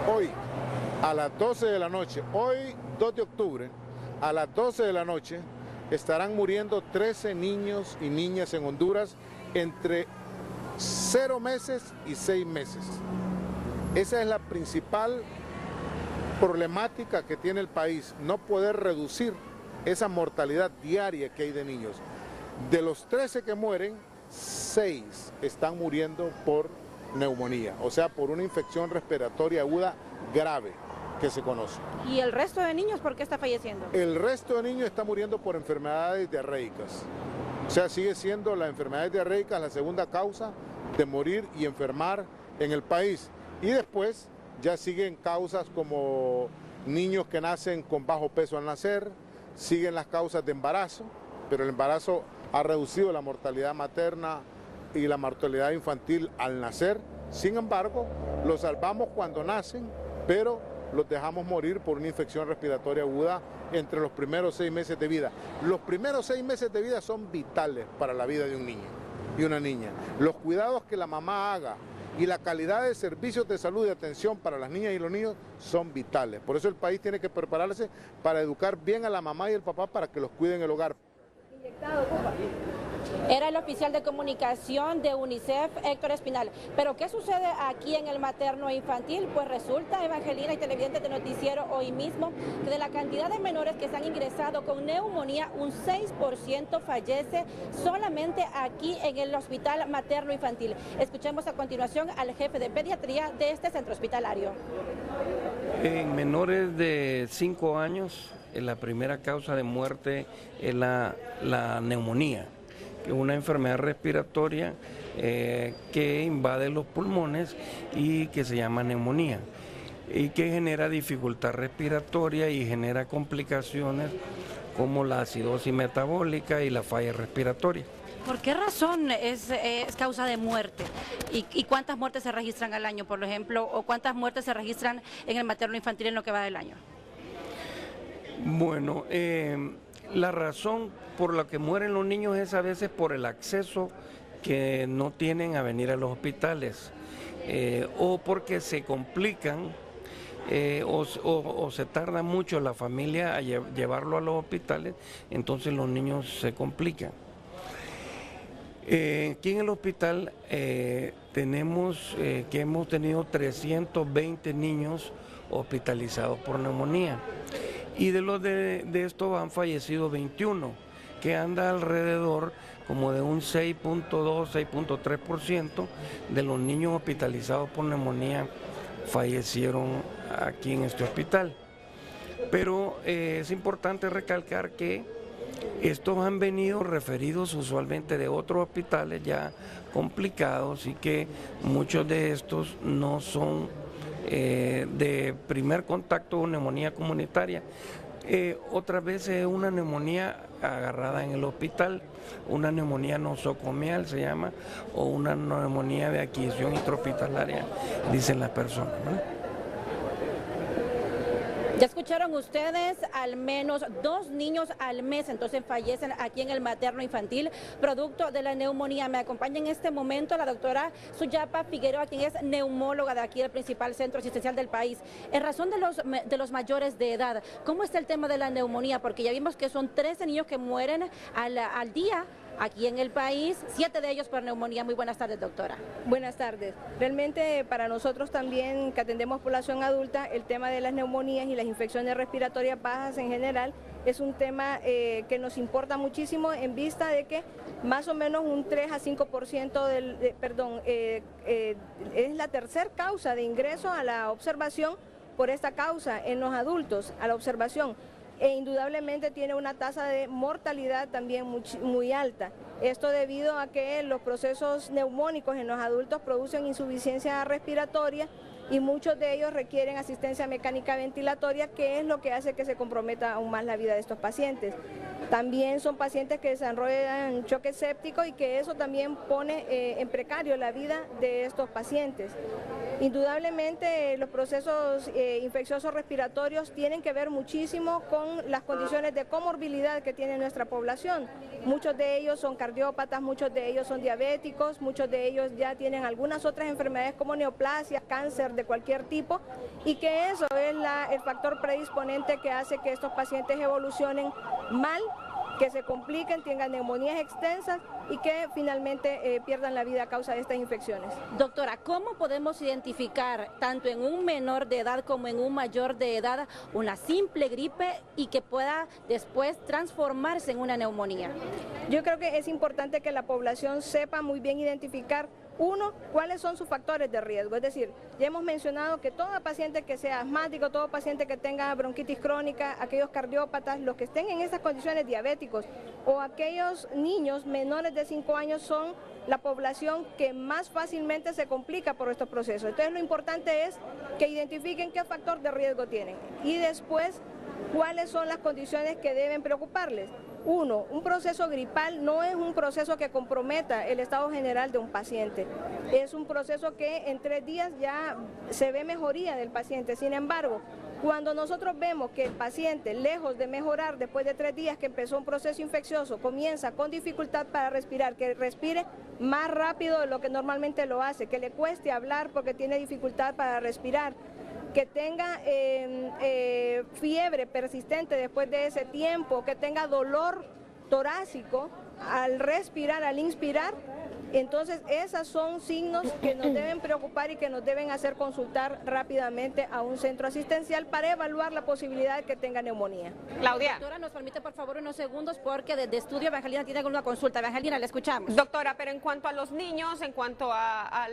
Hoy, a las 12 de la noche, hoy 2 de octubre, a las 12 de la noche, estarán muriendo 13 niños y niñas en Honduras entre 0 meses y 6 meses. Esa es la principal problemática que tiene el país, no poder reducir esa mortalidad diaria que hay de niños. De los 13 que mueren, 6 están muriendo por neumonía, o sea, por una infección respiratoria aguda grave que se conoce. ¿Y el resto de niños por qué está falleciendo? El resto de niños está muriendo por enfermedades diarreicas. O sea, sigue siendo la enfermedad diarreica la segunda causa de morir y enfermar en el país. Y después ya siguen causas como niños que nacen con bajo peso al nacer, siguen las causas de embarazo, pero el embarazo ha reducido la mortalidad materna y la mortalidad infantil al nacer. Sin embargo, los salvamos cuando nacen, pero los dejamos morir por una infección respiratoria aguda entre los primeros 6 meses de vida. Los primeros 6 meses de vida son vitales para la vida de un niño y una niña. Los cuidados que la mamá haga y la calidad de servicios de salud y de atención para las niñas y los niños son vitales. Por eso el país tiene que prepararse para educar bien a la mamá y el papá para que los cuiden en el hogar. Era el oficial de comunicación de UNICEF, Héctor Espinal. Pero ¿qué sucede aquí en el materno e infantil? Pues resulta, Evangelina y televidentes de noticiero hoy mismo, que de la cantidad de menores que se han ingresado con neumonía, un 6% fallece solamente aquí en el hospital materno infantil. Escuchemos a continuación al jefe de pediatría de este centro hospitalario. En menores de 5 años, la primera causa de muerte es la neumonía, que es una enfermedad respiratoria que invade los pulmones y que se llama neumonía y que genera dificultad respiratoria y genera complicaciones como la acidosis metabólica y la falla respiratoria. ¿Por qué razón es causa de muerte? ¿Y cuántas muertes se registran al año, por ejemplo, o cuántas muertes se registran en el materno infantil en lo que va del año? Bueno, la razón por la que mueren los niños es a veces por el acceso que no tienen a venir a los hospitales o porque se complican o se tarda mucho la familia a llevarlo a los hospitales, entonces los niños se complican. Aquí en el hospital tenemos que hemos tenido 320 niños hospitalizados por neumonía. Y de estos han fallecido 21, que anda alrededor como de un 6.2, 6.3% de los niños hospitalizados por neumonía fallecieron aquí en este hospital. Pero es importante recalcar que estos han venido referidos usualmente de otros hospitales ya complicados y que muchos de estos no son de primer contacto con neumonía comunitaria. Otras veces es una neumonía agarrada en el hospital, una neumonía nosocomial se llama, o una neumonía de adquisición intrahospitalaria, dicen las personas, ¿no? Ya escucharon ustedes, al menos 2 niños al mes entonces fallecen aquí en el materno infantil producto de la neumonía. Me acompaña en este momento la doctora Suyapa Figueroa, quien es neumóloga de aquí del principal centro asistencial del país. En razón de los mayores de edad, ¿cómo está el tema de la neumonía? Porque ya vimos que son 13 niños que mueren al día aquí en el país, 7 de ellos por neumonía. Muy buenas tardes, doctora. Buenas tardes. Realmente para nosotros también, que atendemos población adulta, el tema de las neumonías y las infecciones respiratorias bajas en general es un tema que nos importa muchísimo en vista de que más o menos un 3 a 5% es la tercera causa de ingreso a la observación por esta causa en los adultos, a la observación. E indudablemente tiene una tasa de mortalidad también muy alta. Esto debido a que los procesos neumónicos en los adultos producen insuficiencia respiratoria y muchos de ellos requieren asistencia mecánica ventilatoria, que es lo que hace que se comprometa aún más la vida de estos pacientes. También son pacientes que desarrollan choque séptico y que eso también pone en precario la vida de estos pacientes. Indudablemente los procesos infecciosos respiratorios tienen que ver muchísimo con las condiciones de comorbilidad que tiene nuestra población. Muchos de ellos son cardiópatas, muchos de ellos son diabéticos, muchos de ellos ya tienen algunas otras enfermedades como neoplasia, cáncer de cualquier tipo, y que eso es el factor predisponente que hace que estos pacientes evolucionen mal, que se compliquen, tengan neumonías extensas y que finalmente pierdan la vida a causa de estas infecciones. Doctora, ¿cómo podemos identificar tanto en un menor de edad como en un mayor de edad una simple gripe y que pueda después transformarse en una neumonía? Yo creo que es importante que la población sepa muy bien identificar, uno, cuáles son sus factores de riesgo. Es decir, ya hemos mencionado que todo paciente que sea asmático, todo paciente que tenga bronquitis crónica, aquellos cardiópatas, los que estén en esas condiciones, diabéticos, o aquellos niños menores de 5 años son la población que más fácilmente se complica por estos procesos. Entonces lo importante es que identifiquen qué factor de riesgo tienen y después cuáles son las condiciones que deben preocuparles. Uno, un proceso gripal no es un proceso que comprometa el estado general de un paciente. Es un proceso que en 3 días ya se ve mejoría del paciente. Sin embargo, cuando nosotros vemos que el paciente, lejos de mejorar después de 3 días que empezó un proceso infeccioso, comienza con dificultad para respirar, que respire más rápido de lo que normalmente lo hace, que le cueste hablar porque tiene dificultad para respirar, que tenga fiebre persistente después de ese tiempo, que tenga dolor torácico al respirar, al inspirar, entonces esos son signos que nos deben preocupar y que nos deben hacer consultar rápidamente a un centro asistencial para evaluar la posibilidad de que tenga neumonía. Claudia. Doctora, nos permite por favor unos segundos porque desde Estudio Evangelina tiene alguna consulta. Evangelina, la escuchamos. Doctora, pero en cuanto a los niños, en cuanto a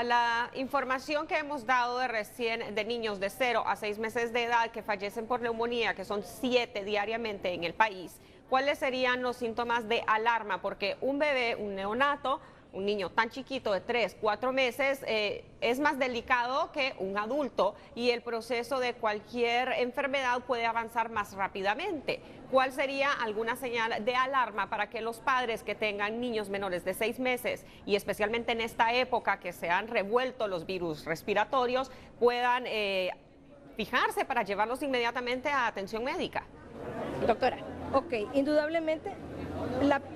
la información que hemos dado de niños de 0 a 6 meses de edad que fallecen por neumonía, que son 7 diariamente en el país, ¿cuáles serían los síntomas de alarma? Porque un bebé, un neonato, un niño tan chiquito de 3, 4 meses, es más delicado que un adulto y el proceso de cualquier enfermedad puede avanzar más rápidamente. ¿Cuál sería alguna señal de alarma para que los padres que tengan niños menores de 6 meses y especialmente en esta época que se han revuelto los virus respiratorios puedan fijarse para llevarlos inmediatamente a atención médica? Doctora. Ok, indudablemente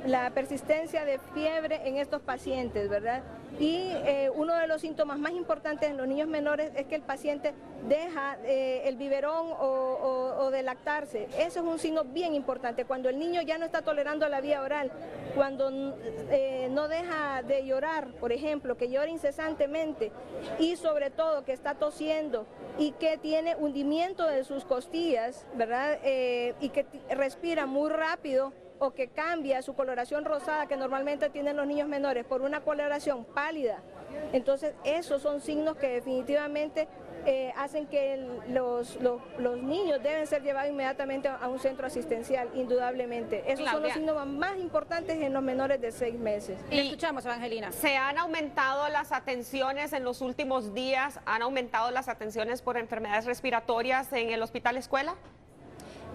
la persistencia de fiebre en estos pacientes, ¿verdad? Y uno de los síntomas más importantes en los niños menores es que el paciente deja el biberón o de lactarse. Eso es un signo bien importante. Cuando el niño ya no está tolerando la vía oral, cuando no deja de llorar, por ejemplo, que llora incesantemente y sobre todo que está tosiendo y que tiene hundimiento de sus costillas, ¿verdad? Y que respira muy rápido, o que cambia su coloración rosada que normalmente tienen los niños menores por una coloración pálida. Entonces esos son signos que definitivamente hacen que los niños deben ser llevados inmediatamente a un centro asistencial, indudablemente. Esos son los síntomas más importantes en los menores de 6 meses. Le escuchamos, Evangelina. ¿Se han aumentado las atenciones en los últimos días? ¿Han aumentado las atenciones por enfermedades respiratorias en el Hospital Escuela?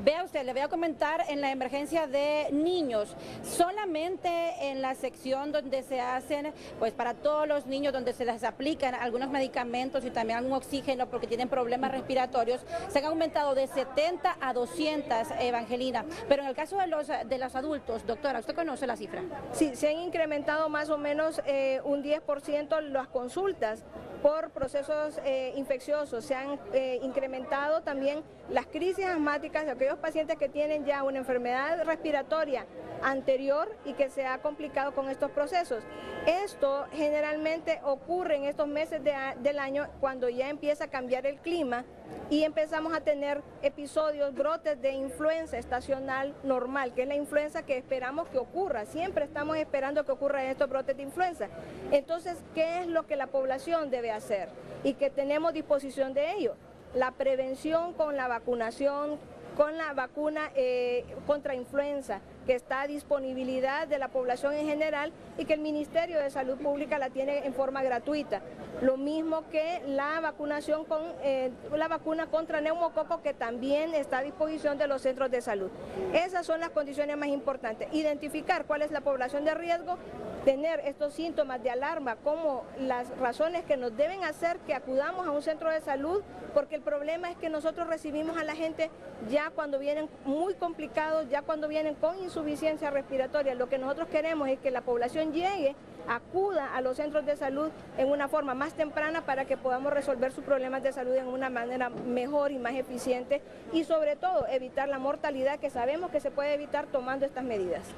Vea usted, le voy a comentar en la emergencia de niños, solamente en la sección donde se hacen, pues para todos los niños, donde se les aplican algunos medicamentos y también algún oxígeno porque tienen problemas respiratorios, se han aumentado de 70 a 200, Evangelina. Pero en el caso de los adultos, doctora, ¿usted conoce la cifra? Sí, se han incrementado más o menos un 10% las consultas por procesos infecciosos. Se han incrementado también las crisis asmáticas de aquellos pacientes que tienen ya una enfermedad respiratoria anterior y que se ha complicado con estos procesos. Esto generalmente ocurre en estos meses del año cuando ya empieza a cambiar el clima y empezamos a tener episodios, brotes de influenza estacional normal, que es la influenza que esperamos que ocurra. Siempre estamos esperando que ocurran estos brotes de influenza. Entonces, ¿qué es lo que la población debe hacer? Y que tenemos disposición de ello. La prevención con la vacunación, con la vacuna contra influenza, que está a disponibilidad de la población en general y que el Ministerio de Salud Pública la tiene en forma gratuita. Lo mismo que la vacunación con la vacuna contra neumococo, que también está a disposición de los centros de salud. Esas son las condiciones más importantes. Identificar cuál es la población de riesgo, tener estos síntomas de alarma como las razones que nos deben hacer que acudamos a un centro de salud, porque el problema es que nosotros recibimos a la gente ya cuando vienen muy complicados, ya cuando vienen con insuficiencia respiratoria. Lo que nosotros queremos es que la población llegue acuda a los centros de salud en una forma más temprana para que podamos resolver sus problemas de salud en una manera mejor y más eficiente y sobre todo evitar la mortalidad que sabemos que se puede evitar tomando estas medidas.